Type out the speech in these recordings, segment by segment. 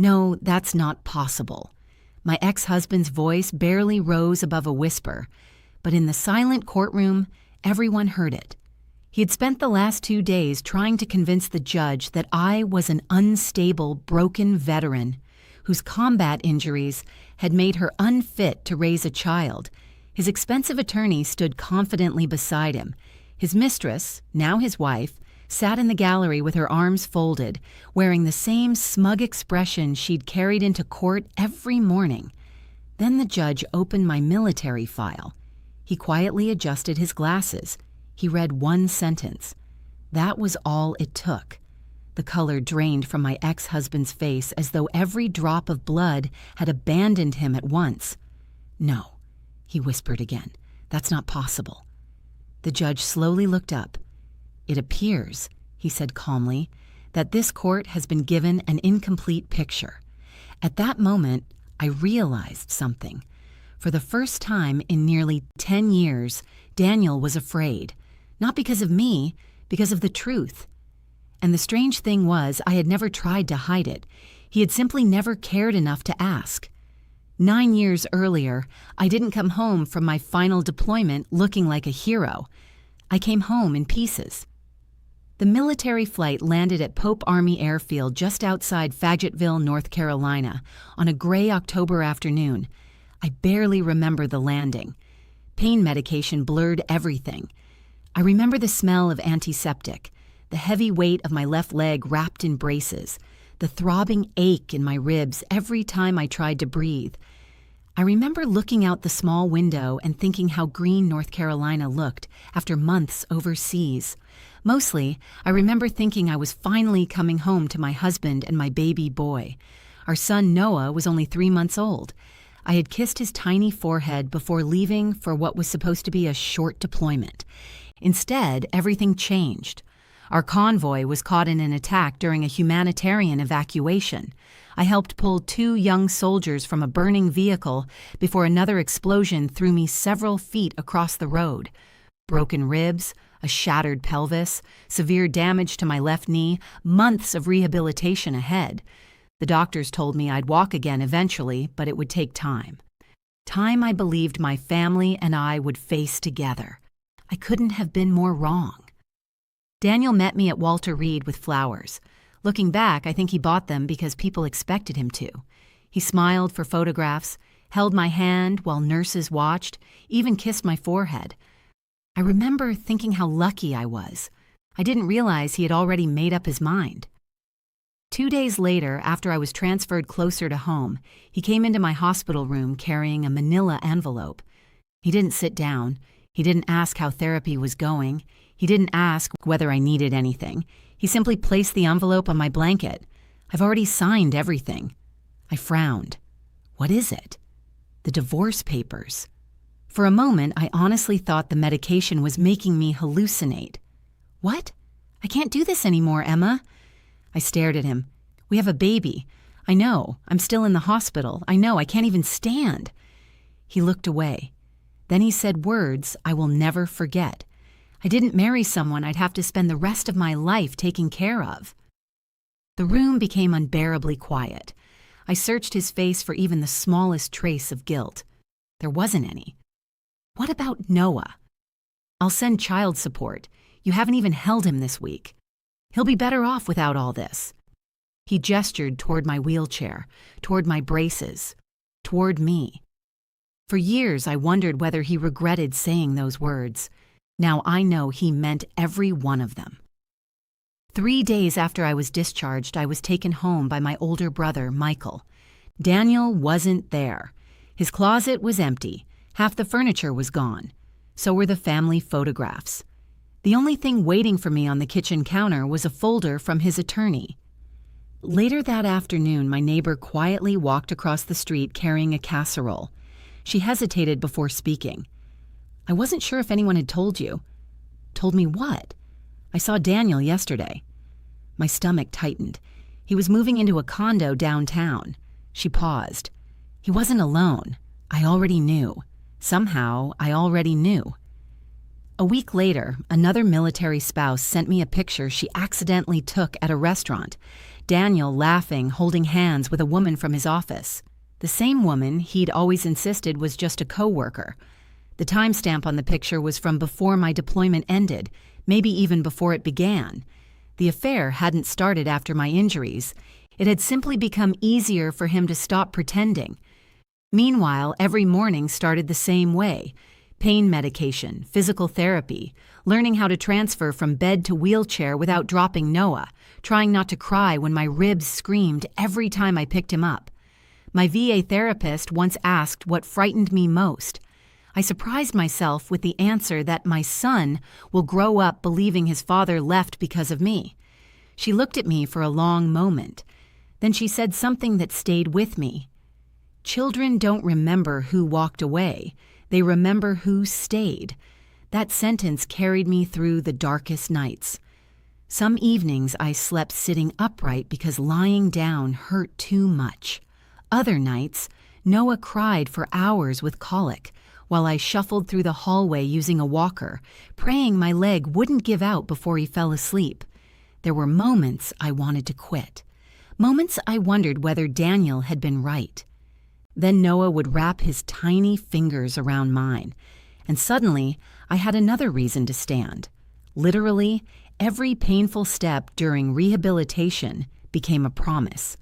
"No, that's not possible." My ex-husband's voice barely rose above a whisper, but in the silent courtroom, everyone heard it. He had spent the last 2 days trying to convince the judge that I was an unstable, broken veteran whose combat injuries had made her unfit to raise a child. His expensive attorney stood confidently beside him. His mistress, now his wife, sat in the gallery with her arms folded, wearing the same smug expression she'd carried into court every morning. Then the judge opened my military file. He quietly adjusted his glasses. He read one sentence. That was all it took. The color drained from my ex-husband's face as though every drop of blood had abandoned him at once. "No," he whispered again. "That's not possible." The judge slowly looked up. "It appears," he said calmly, "that this court has been given an incomplete picture." At that moment, I realized something. For the first time in nearly 10 years, Daniel was afraid. Not because of me, because of the truth. And the strange thing was, I had never tried to hide it. He had simply never cared enough to ask. 9 years earlier, I didn't come home from my final deployment looking like a hero. I came home in pieces. The military flight landed at Pope Army Airfield just outside Fayetteville, North Carolina, on a gray October afternoon. I barely remember the landing. Pain medication blurred everything. I remember the smell of antiseptic, the heavy weight of my left leg wrapped in braces, the throbbing ache in my ribs every time I tried to breathe. I remember looking out the small window and thinking how green North Carolina looked after months overseas. Mostly, I remember thinking I was finally coming home to my husband and my baby boy. Our son Noah was only 3 months old. I had kissed his tiny forehead before leaving for what was supposed to be a short deployment. Instead, everything changed. Our convoy was caught in an attack during a humanitarian evacuation. I helped pull 2 young soldiers from a burning vehicle before another explosion threw me several feet across the road. Broken ribs, a shattered pelvis, severe damage to my left knee, months of rehabilitation ahead. The doctors told me I'd walk again eventually, but it would take time. Time I believed my family and I would face together. I couldn't have been more wrong. Daniel met me at Walter Reed with flowers. Looking back, I think he bought them because people expected him to. He smiled for photographs, held my hand while nurses watched, even kissed my forehead. I remember thinking how lucky I was. I didn't realize he had already made up his mind. 2 days later, after I was transferred closer to home, he came into my hospital room carrying a manila envelope. He didn't sit down. He didn't ask how therapy was going. He didn't ask whether I needed anything. He simply placed the envelope on my blanket. I've already signed everything. I frowned. What is it? The divorce papers. For a moment, I honestly thought the medication was making me hallucinate. What? I can't do this anymore, Emma. I stared at him. We have a baby. I know. I'm still in the hospital. I know. I can't even stand. He looked away. Then he said words I will never forget. I didn't marry someone I'd have to spend the rest of my life taking care of. The room became unbearably quiet. I searched his face for even the smallest trace of guilt. There wasn't any. What about Noah? I'll send child support. You haven't even held him this week. He'll be better off without all this. He gestured toward my wheelchair, toward my braces, toward me. For years, I wondered whether he regretted saying those words. Now I know he meant every one of them. 3 days after I was discharged, I was taken home by my older brother, Michael. Daniel wasn't there. His closet was empty. Half the furniture was gone. So were the family photographs. The only thing waiting for me on the kitchen counter was a folder from his attorney. Later that afternoon, my neighbor quietly walked across the street carrying a casserole. She hesitated before speaking. I wasn't sure if anyone had told you. Told me what? I saw Daniel yesterday. My stomach tightened. He was moving into a condo downtown. She paused. He wasn't alone. I already knew. Somehow, I already knew. A week later, another military spouse sent me a picture she accidentally took at a restaurant. Daniel laughing, holding hands with a woman from his office. The same woman he'd always insisted was just a coworker. The timestamp on the picture was from before my deployment ended, maybe even before it began. The affair hadn't started after my injuries. It had simply become easier for him to stop pretending. Meanwhile, every morning started the same way. Pain medication, physical therapy, learning how to transfer from bed to wheelchair without dropping Noah, trying not to cry when my ribs screamed every time I picked him up. My VA therapist once asked what frightened me most. I surprised myself with the answer that my son will grow up believing his father left because of me. She looked at me for a long moment. Then she said something that stayed with me. Children don't remember who walked away. They remember who stayed. That sentence carried me through the darkest nights. Some evenings I slept sitting upright because lying down hurt too much. Other nights, Noah cried for hours with colic while I shuffled through the hallway using a walker, praying my leg wouldn't give out before he fell asleep. There were moments I wanted to quit. Moments I wondered whether Daniel had been right. Then Noah would wrap his tiny fingers around mine, and suddenly I had another reason to stand. Literally, every painful step during rehabilitation became a promise.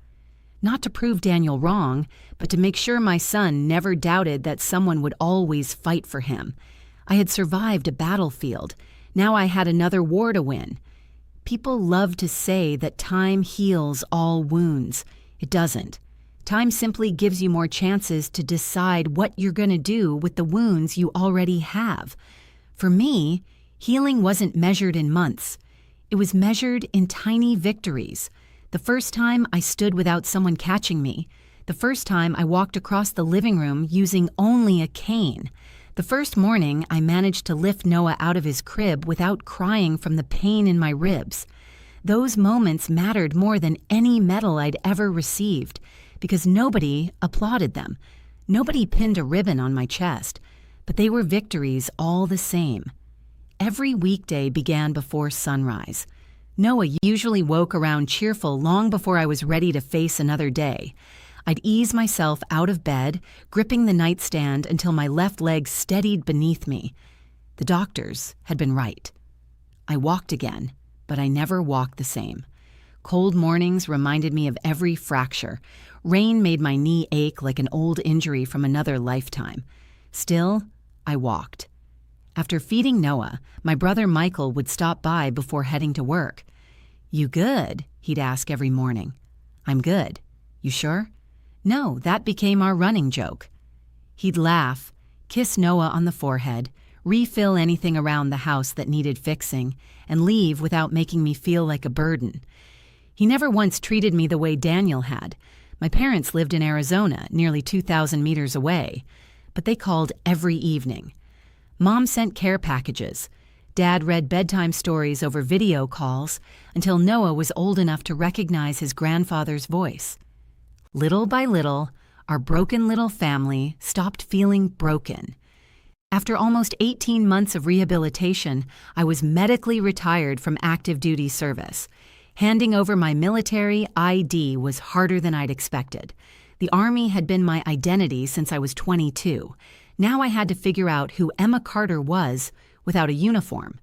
Not to prove Daniel wrong, but to make sure my son never doubted that someone would always fight for him. I had survived a battlefield. Now I had another war to win. People love to say that time heals all wounds. It doesn't. Time simply gives you more chances to decide what you're going to do with the wounds you already have. For me, healing wasn't measured in months. It was measured in tiny victories. The first time I stood without someone catching me. The first time I walked across the living room using only a cane. The first morning I managed to lift Noah out of his crib without crying from the pain in my ribs. Those moments mattered more than any medal I'd ever received, because nobody applauded them. Nobody pinned a ribbon on my chest, but they were victories all the same. Every weekday began before sunrise. Noah usually woke around cheerful long before I was ready to face another day. I'd ease myself out of bed, gripping the nightstand until my left leg steadied beneath me. The doctors had been right. I walked again, but I never walked the same. Cold mornings reminded me of every fracture. Rain made my knee ache like an old injury from another lifetime. Still, I walked. After feeding Noah, my brother Michael would stop by before heading to work. "You good?" he'd ask every morning. "I'm good. You sure?" No, that became our running joke. He'd laugh, kiss Noah on the forehead, refill anything around the house that needed fixing, and leave without making me feel like a burden. He never once treated me the way Daniel had. My parents lived in Arizona, nearly 2,000 meters away, but they called every evening. Mom sent care packages. Dad read bedtime stories over video calls until Noah was old enough to recognize his grandfather's voice. Little by little, our broken little family stopped feeling broken. After almost 18 months of rehabilitation, I was medically retired from active duty service. Handing over my military ID was harder than I'd expected. The Army had been my identity since I was 22. Now I had to figure out who Emma Carter was without a uniform.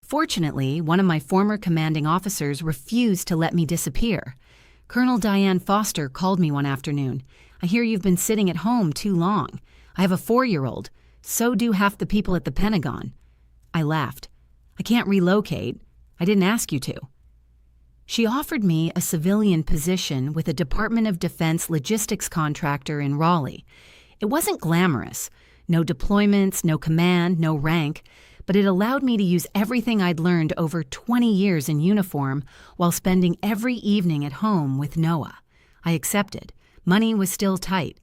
Fortunately, one of my former commanding officers refused to let me disappear. Colonel Diane Foster called me one afternoon. "I hear you've been sitting at home too long. I have a 4-year-old. So do half the people at the Pentagon." I laughed. "I can't relocate. I didn't ask you to." She offered me a civilian position with a Department of Defense logistics contractor in Raleigh. It wasn't glamorous. No deployments, no command, no rank, but it allowed me to use everything I'd learned over 20 years in uniform while spending every evening at home with Noah. I accepted. Money was still tight.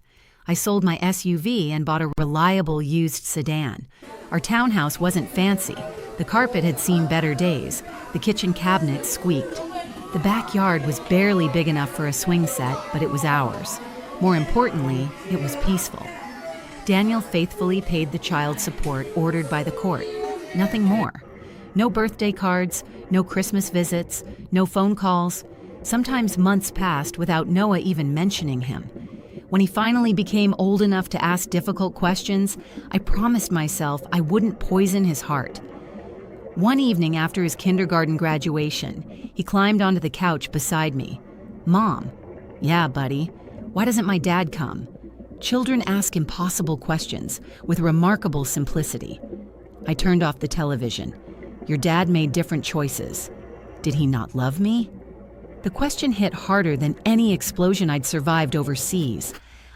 I sold my SUV and bought a reliable used sedan. Our townhouse wasn't fancy. The carpet had seen better days. The kitchen cabinet squeaked. The backyard was barely big enough for a swing set, but it was ours. More importantly, it was peaceful. Daniel faithfully paid the child support ordered by the court. Nothing more. No birthday cards, no Christmas visits, no phone calls. Sometimes months passed without Noah even mentioning him. When he finally became old enough to ask difficult questions, I promised myself I wouldn't poison his heart. One evening after his kindergarten graduation, he climbed onto the couch beside me. "Mom." "Yeah, buddy. Why doesn't my dad come?" Children ask impossible questions with remarkable simplicity. I turned off the television. "Your dad made different choices. Did he not love me?" The question hit harder than any explosion I'd survived overseas.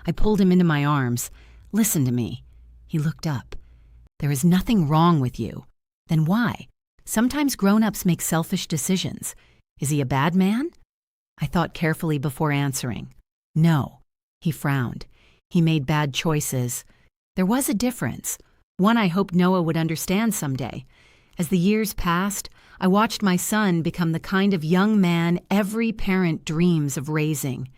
I pulled him into my arms. "Listen to me." He looked up. "There is nothing wrong with you." "Then why? Sometimes grown-ups make selfish decisions. Is he a bad man?" I thought carefully before answering. "No." He frowned. "He made bad choices. There was a difference. One I hoped Noah would understand someday. As the years passed, I watched my son become the kind of young man every parent dreams of raising.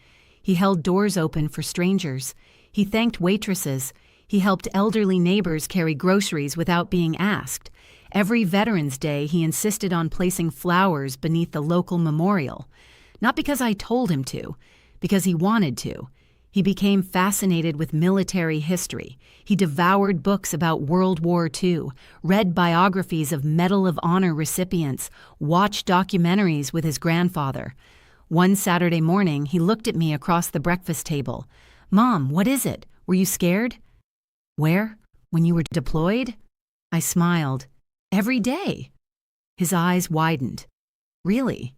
He held doors open for strangers. He thanked waitresses. He helped elderly neighbors carry groceries without being asked. Every Veterans Day, he insisted on placing flowers beneath the local memorial. Not because I told him to, because he wanted to. He became fascinated with military history. He devoured books about World War II, read biographies of Medal of Honor recipients, watched documentaries with his grandfather. One Saturday morning, he looked at me across the breakfast table. "Mom, what is it? Were you scared?" "Where? When you were deployed?" I smiled. "Every day." His eyes widened. "Really?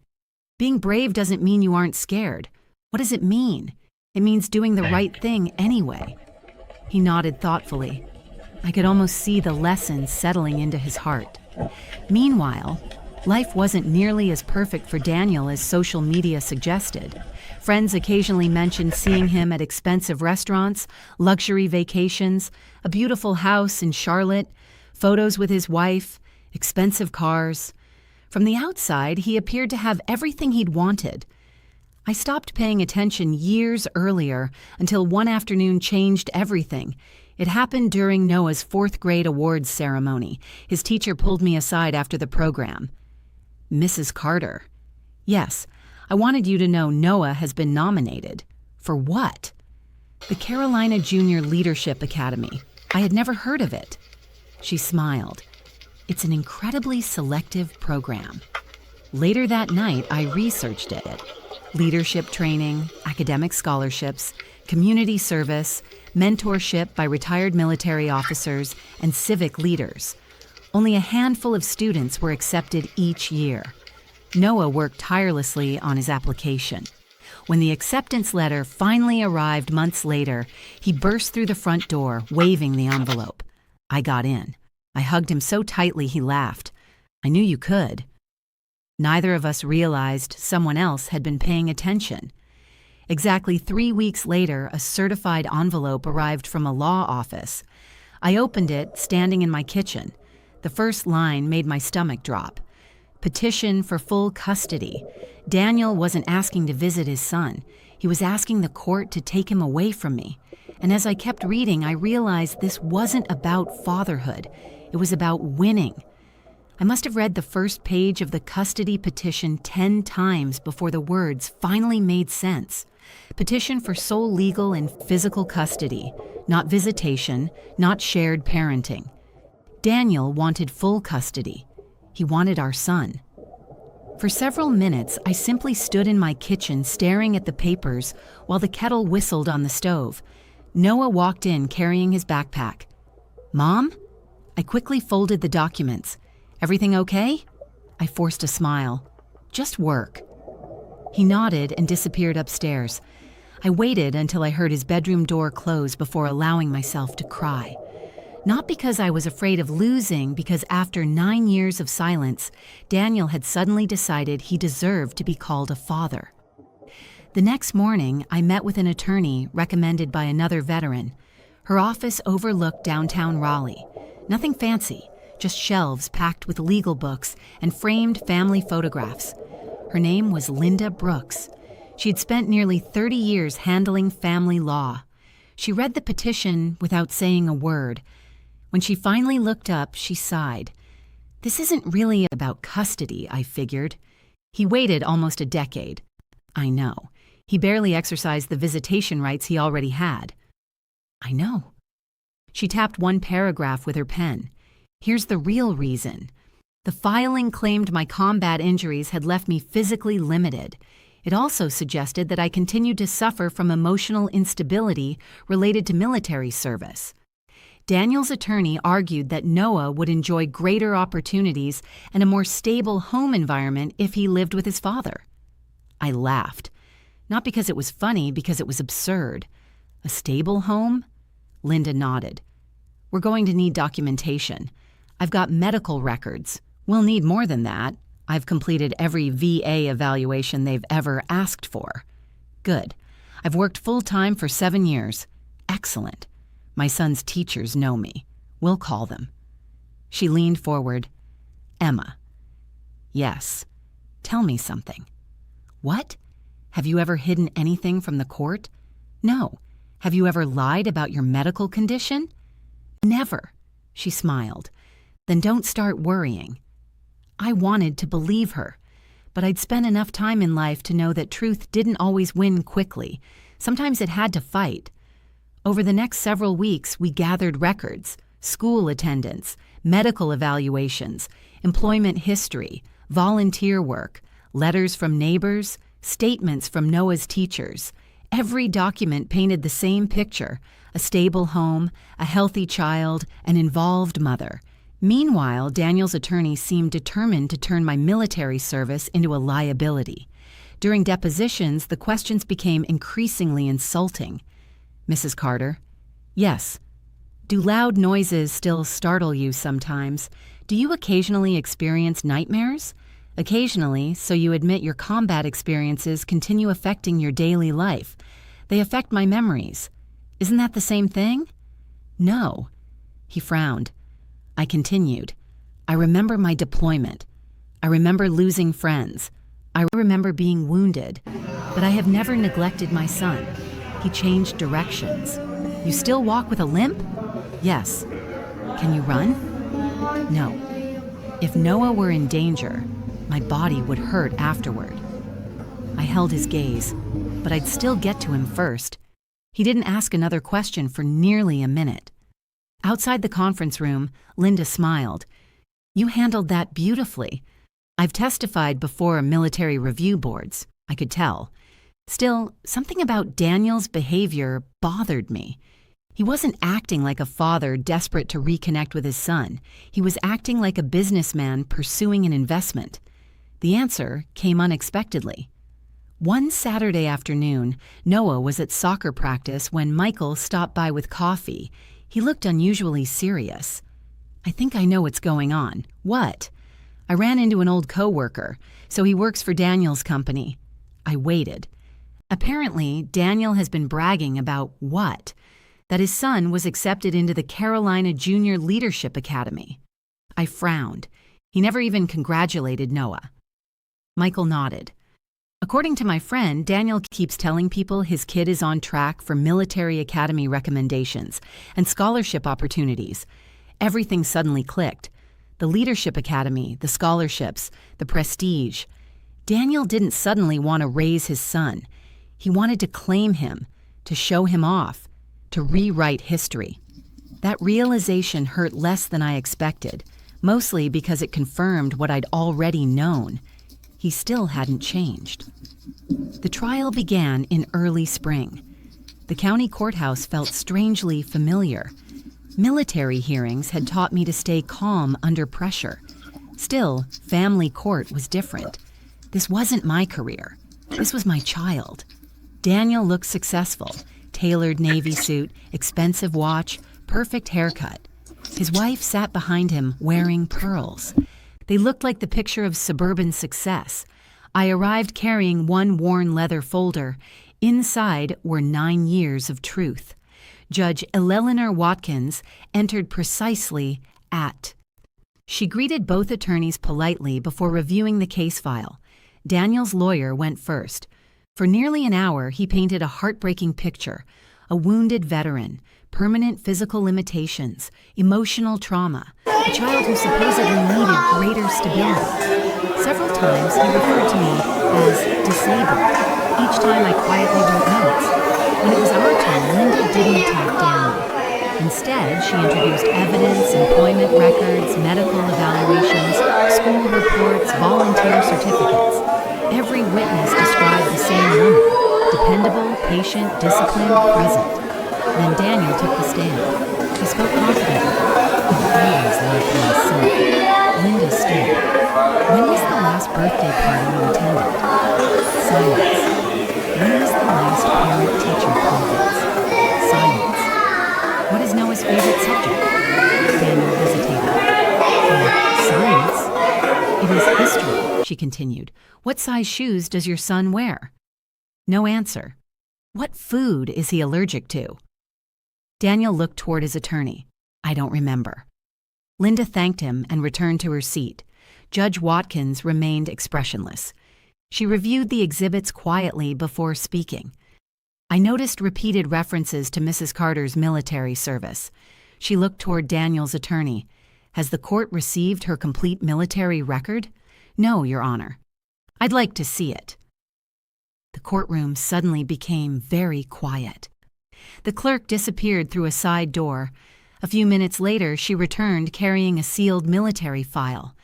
Being brave doesn't mean you aren't scared. What does it mean? It means doing the right thing anyway." He nodded thoughtfully. I could almost see the lessons settling into his heart. Meanwhile, life wasn't nearly as perfect for Daniel as social media suggested. Friends occasionally mentioned seeing him at expensive restaurants, luxury vacations, a beautiful house in Charlotte, photos with his wife, expensive cars. From the outside, he appeared to have everything he'd wanted. I stopped paying attention years earlier until one afternoon changed everything. It happened during Noah's 4th grade awards ceremony. His teacher pulled me aside after the program. "Mrs. Carter." "Yes, I wanted you to know Noah has been nominated." "For what?" "The Carolina Junior Leadership Academy. I had never heard of it." She smiled. "It's an incredibly selective program." Later that night, I researched it. Leadership training, academic scholarships, community service, mentorship by retired military officers, and civic leaders. Only a handful of students were accepted each year. Noah worked tirelessly on his application. When the acceptance letter finally arrived months later, he burst through the front door, waving the envelope. I got in. I hugged him so tightly he laughed. "I knew you could." Neither of us realized someone else had been paying attention. Exactly 3 weeks later, a certified envelope arrived from a law office. I opened it, standing in my kitchen. The first line made my stomach drop. Petition for full custody. Daniel wasn't asking to visit his son. He was asking the court to take him away from me. And as I kept reading, I realized this wasn't about fatherhood. It was about winning. I must have read the first page of the custody petition 10 times before the words finally made sense. Petition for sole legal and physical custody, not visitation, not shared parenting. Daniel wanted full custody. He wanted our son. For several minutes, I simply stood in my kitchen staring at the papers while the kettle whistled on the stove. Noah walked in carrying his backpack. "Mom?" I quickly folded the documents. "Everything okay?" I forced a smile. "Just work." He nodded and disappeared upstairs. I waited until I heard his bedroom door close before allowing myself to cry. Not because I was afraid of losing, because after 9 years of silence, Daniel had suddenly decided he deserved to be called a father. The next morning, I met with an attorney recommended by another veteran. Her office overlooked downtown Raleigh. Nothing fancy. Just shelves packed with legal books and framed family photographs. Her name was Linda Brooks. She'd spent nearly 30 years handling family law. She read the petition without saying a word. When she finally looked up, she sighed. "This isn't really about custody," I figured. He waited almost a decade. I know. He barely exercised the visitation rights he already had. I know. She tapped one paragraph with her pen. Here's the real reason. The filing claimed my combat injuries had left me physically limited. It also suggested that I continued to suffer from emotional instability related to military service. Daniel's attorney argued that Noah would enjoy greater opportunities and a more stable home environment if he lived with his father. I laughed. Not because it was funny, because it was absurd. A stable home? Linda nodded. We're going to need documentation. I've got medical records. We'll need more than that. I've completed every VA evaluation they've ever asked for. Good. I've worked full-time for 7 years. Excellent. My son's teachers know me. We'll call them. She leaned forward. Emma. Yes. Tell me something. What? Have you ever hidden anything from the court? No. Have you ever lied about your medical condition? Never. She smiled. Then don't start worrying. I wanted to believe her, but I'd spent enough time in life to know that truth didn't always win quickly. Sometimes it had to fight. Over the next several weeks, we gathered records, school attendance, medical evaluations, employment history, volunteer work, letters from neighbors, statements from Noah's teachers. Every document painted the same picture: a stable home, a healthy child, an involved mother. Meanwhile, Daniel's attorney seemed determined to turn my military service into a liability. During depositions, the questions became increasingly insulting. Mrs. Carter. Yes. Do loud noises still startle you sometimes? Do you occasionally experience nightmares? Occasionally, so you admit your combat experiences continue affecting your daily life. They affect my memories. Isn't that the same thing? No. He frowned. I continued. I remember my deployment. I remember losing friends. I remember being wounded. But I have never neglected my son. He changed directions. You still walk with a limp? Yes. Can you run? No. If Noah were in danger, my body would hurt afterward. I held his gaze, but I'd still get to him first. He didn't ask another question for nearly a minute. Outside the conference room, Linda smiled. You handled that beautifully. I've testified before military review boards, I could tell. Still, something about Daniel's behavior bothered me. He wasn't acting like a father desperate to reconnect with his son. He was acting like a businessman pursuing an investment. The answer came unexpectedly. One Saturday afternoon, Noah was at soccer practice when Michael stopped by with coffee. He looked unusually serious. I think I know what's going on. What? I ran into an old coworker, so he works for Daniel's company. I waited. Apparently, Daniel has been bragging about what? That his son was accepted into the Carolina Junior Leadership Academy. I frowned. He never even congratulated Noah. Michael nodded. According to my friend, Daniel keeps telling people his kid is on track for military academy recommendations and scholarship opportunities. Everything suddenly clicked. The Leadership Academy, the scholarships, the prestige. Daniel didn't suddenly want to raise his son. He wanted to claim him, to show him off, to rewrite history. That realization hurt less than I expected, mostly because it confirmed what I'd already known. He still hadn't changed. The trial began in early spring. The county courthouse felt strangely familiar. Military hearings had taught me to stay calm under pressure. Still, family court was different. This wasn't my career. This was my child. Daniel looked successful. Tailored navy suit, expensive watch, perfect haircut. His wife sat behind him wearing pearls. They looked like the picture of suburban success. I arrived carrying one worn leather folder. Inside were 9 years of truth. Judge Eleanor Watkins entered precisely at. She greeted both attorneys politely before reviewing the case file. Daniel's lawyer went first. For nearly an hour, he painted a heartbreaking picture: a wounded veteran, permanent physical limitations, emotional trauma, a child who supposedly needed greater stability. Several times he referred to me as disabled. Each time I quietly wrote notes. When it was our turn, Linda didn't attack Daniel. Instead, she introduced evidence, employment records, medical evaluations, school reports, volunteer certificates. Every witness described the same woman: dependable, patient, disciplined, present. Then Daniel took the stand. He spoke confidently. "I've always loved my son." Linda stood. "When was the last birthday party you attended?" Silence. "When was the last parent-teacher conference?" Silence. "What is Noah's favorite subject?" Daniel hesitated. "Science." "It is history," she continued. "What size shoes does your son wear?" No answer. "What food is he allergic to?" Daniel looked toward his attorney. "I don't remember." Linda thanked him and returned to her seat. Judge Watkins remained expressionless. She reviewed the exhibits quietly before speaking. I noticed repeated references to Mrs. Carter's military service. She looked toward Daniel's attorney. "Has the court received her complete military record?" "No, Your Honor." "I'd like to see it." The courtroom suddenly became very quiet. The clerk disappeared through a side door. A few minutes later, she returned carrying a sealed military file.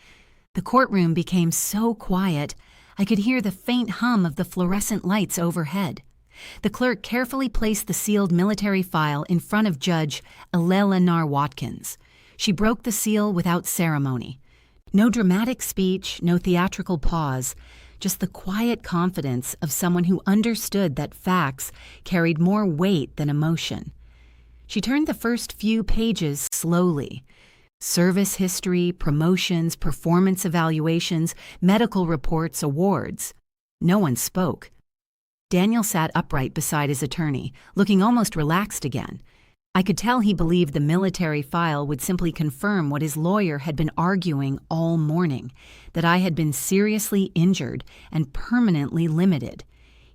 The courtroom became so quiet, I could hear the faint hum of the fluorescent lights overhead. The clerk carefully placed the sealed military file in front of Judge Eleanor Watkins. She broke the seal without ceremony. No dramatic speech, no theatrical pause, just the quiet confidence of someone who understood that facts carried more weight than emotion. She turned the first few pages slowly. Service history, promotions, performance evaluations, medical reports, awards. No one spoke. Daniel sat upright beside his attorney, looking almost relaxed again. I could tell he believed the military file would simply confirm what his lawyer had been arguing all morning, that I had been seriously injured and permanently limited.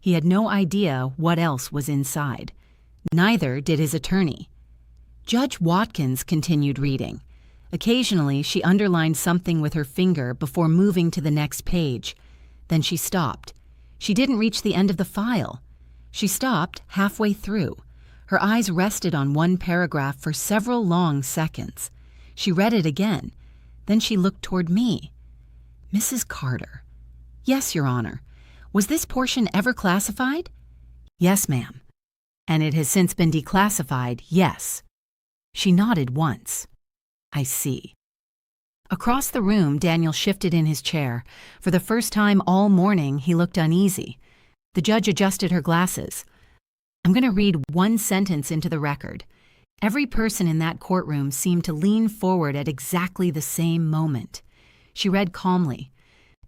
He had no idea what else was inside. Neither did his attorney. Judge Watkins continued reading. Occasionally, she underlined something with her finger before moving to the next page. Then she stopped. She didn't reach the end of the file. She stopped halfway through. Her eyes rested on one paragraph for several long seconds. She read it again. Then she looked toward me. "Mrs. Carter." "Yes, Your Honor. Was this portion ever classified?" "Yes, ma'am." "And it has since been declassified?" "Yes." She nodded once. "I see." Across the room, Daniel shifted in his chair. For the first time all morning, he looked uneasy. The judge adjusted her glasses. "I'm going to read one sentence into the record. Every person in that courtroom seemed to lean forward at exactly the same moment." She read calmly.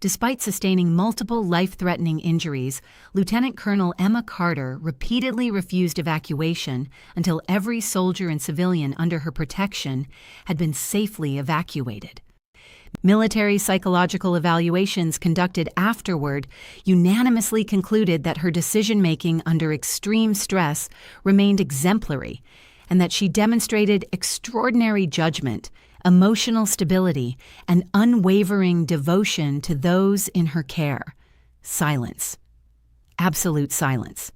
Despite sustaining multiple life-threatening injuries, Lieutenant Colonel Emma Carter repeatedly refused evacuation until every soldier and civilian under her protection had been safely evacuated. Military psychological evaluations conducted afterward unanimously concluded that her decision-making under extreme stress remained exemplary and that she demonstrated extraordinary judgment, emotional stability, and unwavering devotion to those in her care. Silence. Absolute silence.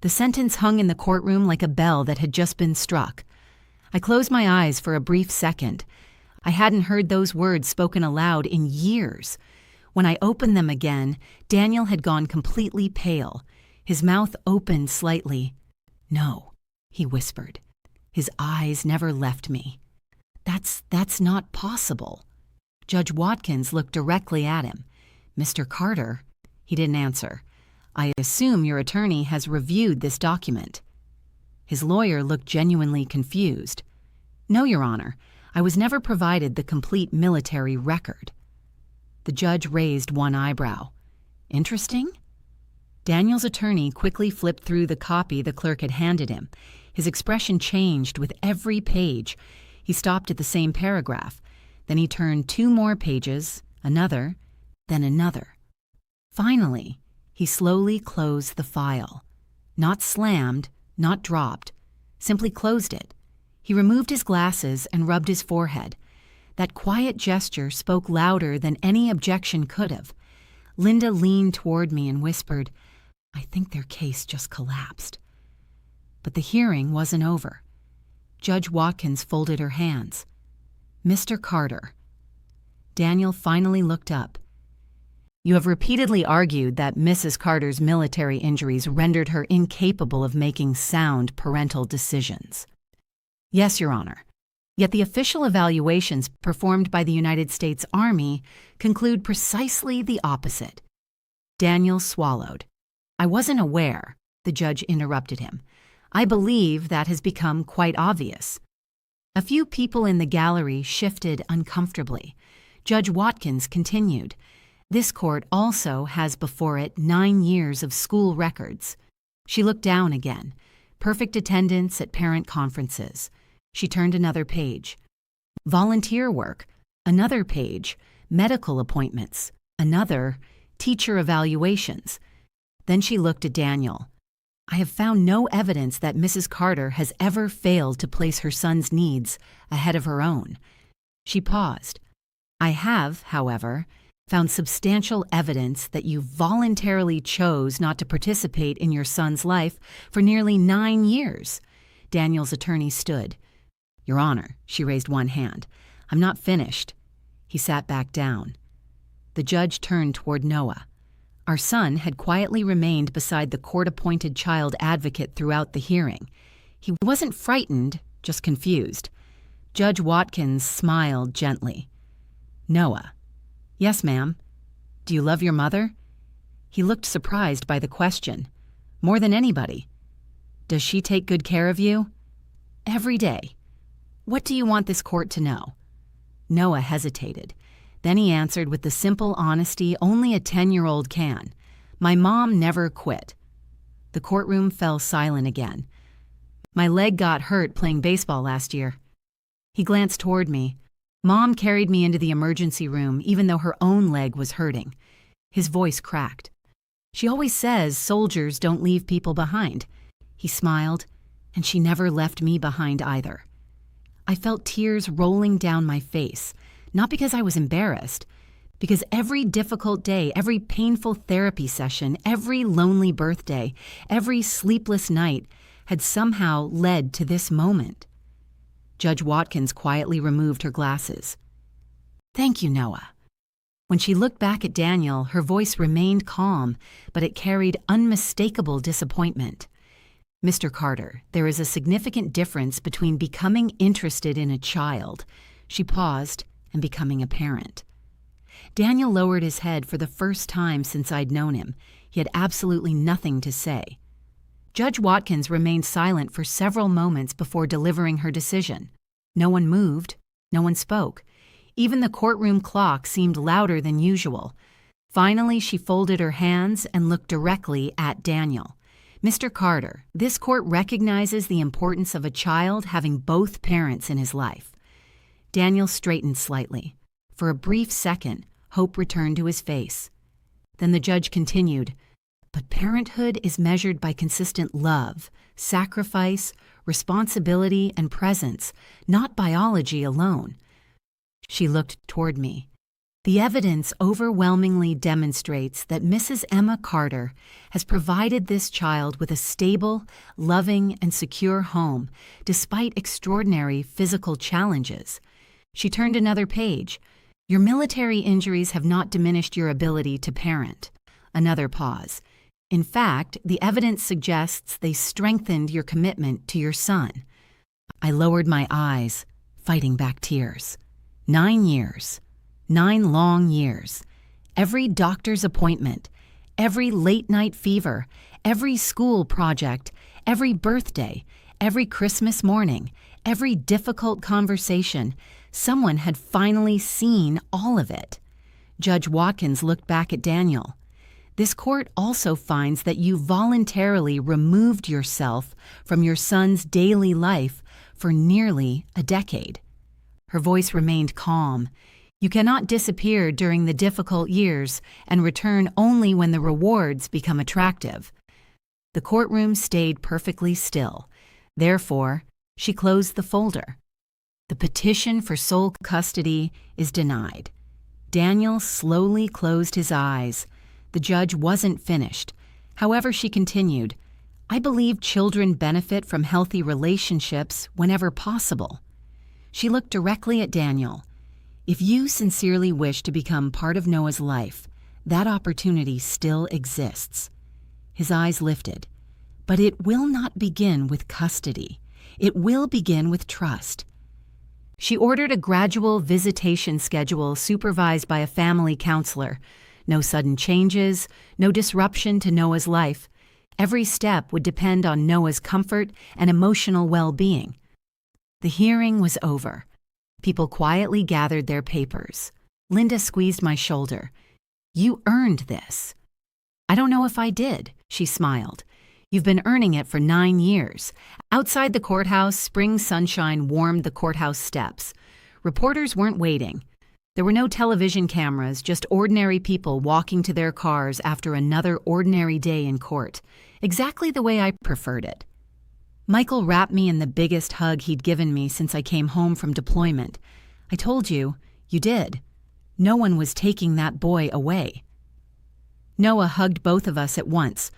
The sentence hung in the courtroom like a bell that had just been struck. I closed my eyes for a brief second. I hadn't heard those words spoken aloud in years. When I opened them again, Daniel had gone completely pale. His mouth opened slightly. "No," he whispered. His eyes never left me. That's not possible." Judge Watkins looked directly at him. "Mr. Carter?" He didn't answer. "I assume your attorney has reviewed this document." His lawyer looked genuinely confused. "No, Your Honor. I was never provided the complete military record." The judge raised one eyebrow. "Interesting?" Daniel's attorney quickly flipped through the copy the clerk had handed him. His expression changed with every page. He stopped at the same paragraph. Then he turned 2 more pages, another, then another. Finally, he slowly closed the file. Not slammed, not dropped, simply closed it. He removed his glasses and rubbed his forehead. That quiet gesture spoke louder than any objection could have. Linda leaned toward me and whispered, I think their case just collapsed. But the hearing wasn't over. Judge Watkins folded her hands. Mr. Carter. Daniel finally looked up. You have repeatedly argued that Mrs. Carter's military injuries rendered her incapable of making sound parental decisions. Yes, Your Honor. Yet the official evaluations performed by the United States Army conclude precisely the opposite. Daniel swallowed. I wasn't aware, the judge interrupted him. I believe that has become quite obvious. A few people in the gallery shifted uncomfortably. Judge Watkins continued. This court also has before it 9 years of school records. She looked down again. Perfect attendance at parent conferences. She turned another page. Volunteer work, another page. Medical appointments, another. Teacher evaluations. Then she looked at Daniel. I have found no evidence that Mrs. Carter has ever failed to place her son's needs ahead of her own. She paused. I have, however, found substantial evidence that you voluntarily chose not to participate in your son's life for nearly 9 years. Daniel's attorney stood. Your Honor, she raised one hand. I'm not finished. He sat back down. The judge turned toward Noah. Our son had quietly remained beside the court-appointed child advocate throughout the hearing. He wasn't frightened, just confused. Judge Watkins smiled gently. Noah. Yes, ma'am. Do you love your mother? He looked surprised by the question. More than anybody. Does she take good care of you? Every day. What do you want this court to know? Noah hesitated. Then he answered with the simple honesty only a 10-year-old can. My mom never quit. The courtroom fell silent again. My leg got hurt playing baseball last year. He glanced toward me. Mom carried me into the emergency room even though her own leg was hurting. His voice cracked. She always says soldiers don't leave people behind. He smiled, and she never left me behind either. I felt tears rolling down my face, not because I was embarrassed, because every difficult day, every painful therapy session, every lonely birthday, every sleepless night had somehow led to this moment. Judge Watkins quietly removed her glasses. Thank you, Noah. When she looked back at Daniel, her voice remained calm, but it carried unmistakable disappointment. Mr. Carter, there is a significant difference between becoming interested in a child, she paused, and becoming a parent. Daniel lowered his head for the first time since I'd known him. He had absolutely nothing to say. Judge Watkins remained silent for several moments before delivering her decision. No one moved. No one spoke. Even the courtroom clock seemed louder than usual. Finally, she folded her hands and looked directly at Daniel. Mr. Carter, this court recognizes the importance of a child having both parents in his life. Daniel straightened slightly. For a brief second, hope returned to his face. Then the judge continued, but parenthood is measured by consistent love, sacrifice, responsibility, and presence, not biology alone. She looked toward me. The evidence overwhelmingly demonstrates that Mrs. Emma Carter has provided this child with a stable, loving, and secure home, despite extraordinary physical challenges. She turned another page. Your military injuries have not diminished your ability to parent. Another pause. In fact, the evidence suggests they strengthened your commitment to your son. I lowered my eyes, fighting back tears. 9 years. 9 long years. Every doctor's appointment, every late-night fever, every school project, every birthday, every Christmas morning, every difficult conversation, someone had finally seen all of it. Judge Watkins looked back at Daniel. This court also finds that you voluntarily removed yourself from your son's daily life for nearly a decade. Her voice remained calm. You cannot disappear during the difficult years and return only when the rewards become attractive. The courtroom stayed perfectly still. Therefore, she closed the folder. The petition for sole custody is denied. Daniel slowly closed his eyes. The judge wasn't finished. However, she continued, I believe children benefit from healthy relationships whenever possible. She looked directly at Daniel. If you sincerely wish to become part of Noah's life, that opportunity still exists. His eyes lifted. But it will not begin with custody. It will begin with trust. She ordered a gradual visitation schedule supervised by a family counselor. No sudden changes, no disruption to Noah's life. Every step would depend on Noah's comfort and emotional well-being. The hearing was over. People quietly gathered their papers. Linda squeezed my shoulder. You earned this. I don't know if I did, she smiled. You've been earning it for 9 years. Outside the courthouse, spring sunshine warmed the courthouse steps. Reporters weren't waiting. There were no television cameras, just ordinary people walking to their cars after another ordinary day in court, exactly the way I preferred it. Michael wrapped me in the biggest hug he'd given me since I came home from deployment. I told you, you did. No one was taking that boy away. Noah hugged both of us at once.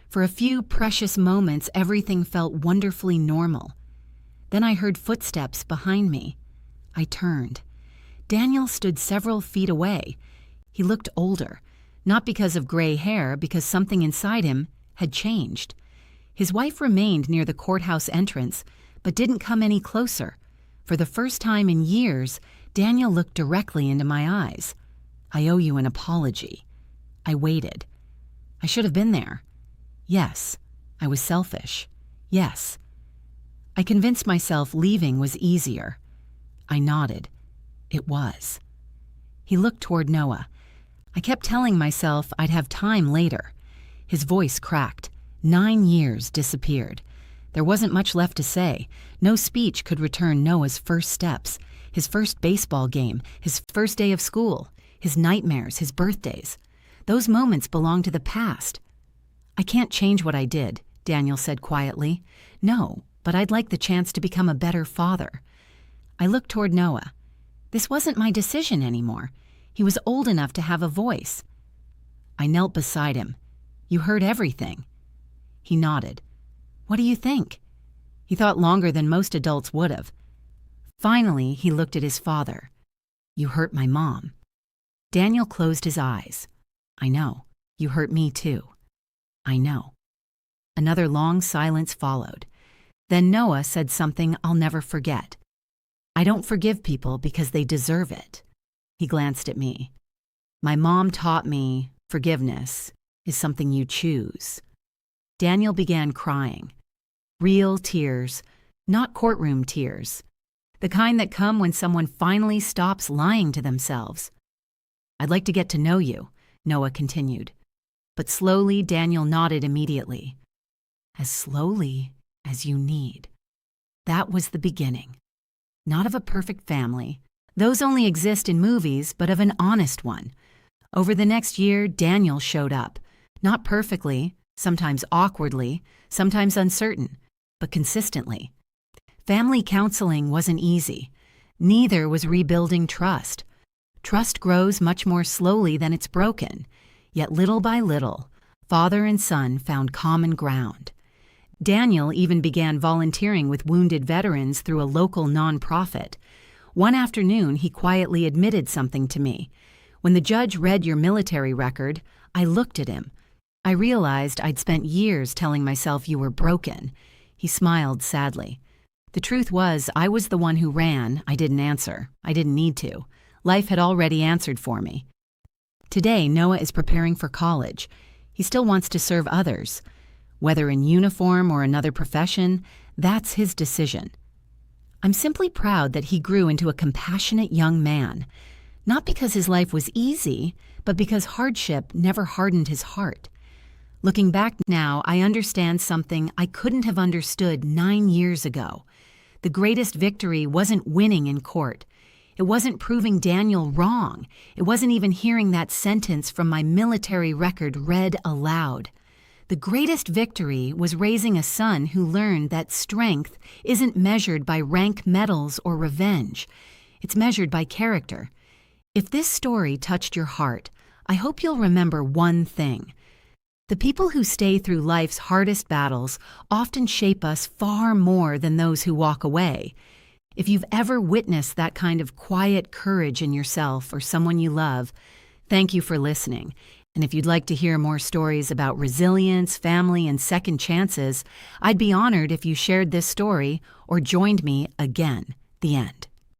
For a few precious moments, everything felt wonderfully normal. Then I heard footsteps behind me. I turned. Daniel stood several feet away. He looked older, not because of gray hair, because something inside him had changed. His wife remained near the courthouse entrance, but didn't come any closer. For the first time in years, Daniel looked directly into my eyes. I owe you an apology. I waited. I should have been there. Yes, I was selfish. Yes. I convinced myself leaving was easier. I nodded. It was. He looked toward Noah. I kept telling myself I'd have time later. His voice cracked. 9 years disappeared. There wasn't much left to say. No speech could return Noah's first steps, his first baseball game, his first day of school, his nightmares, his birthdays. Those moments belong to the past. I can't change what I did, Daniel said quietly. No, but I'd like the chance to become a better father. I looked toward Noah. This wasn't my decision anymore. He was old enough to have a voice. I knelt beside him. You heard everything. He nodded. What do you think? He thought longer than most adults would have. Finally, he looked at his father. You hurt my mom. Daniel closed his eyes. I know. You hurt me too. I know. Another long silence followed. Then Noah said something I'll never forget. I don't forgive people because they deserve it. He glanced at me. My mom taught me forgiveness is something you choose. Daniel began crying. Real tears, not courtroom tears. The kind that come when someone finally stops lying to themselves. I'd like to get to know you, Noah continued. But slowly, Daniel nodded immediately. As slowly as you need. That was the beginning. Not of a perfect family. Those only exist in movies, but of an honest one. Over the next year, Daniel showed up. Not perfectly, sometimes awkwardly, sometimes uncertain, but consistently. Family counseling wasn't easy. Neither was rebuilding trust. Trust grows much more slowly than it's broken. Yet little by little, father and son found common ground. Daniel even began volunteering with wounded veterans through a local nonprofit. One afternoon, he quietly admitted something to me. When the judge read your military record, I looked at him. I realized I'd spent years telling myself you were broken. He smiled sadly. The truth was, I was the one who ran. I didn't answer. I didn't need to. Life had already answered for me. Today, Noah is preparing for college. He still wants to serve others. Whether in uniform or another profession, that's his decision. I'm simply proud that he grew into a compassionate young man. Not because his life was easy, but because hardship never hardened his heart. Looking back now, I understand something I couldn't have understood 9 years ago. The greatest victory wasn't winning in court. It wasn't proving Daniel wrong. It wasn't even hearing that sentence from my military record read aloud. The greatest victory was raising a son who learned that strength isn't measured by rank medals or revenge. It's measured by character. If this story touched your heart, I hope you'll remember one thing. The people who stay through life's hardest battles often shape us far more than those who walk away. If you've ever witnessed that kind of quiet courage in yourself or someone you love, thank you for listening. And if you'd like to hear more stories about resilience, family, and second chances, I'd be honored if you shared this story or joined me again. The end.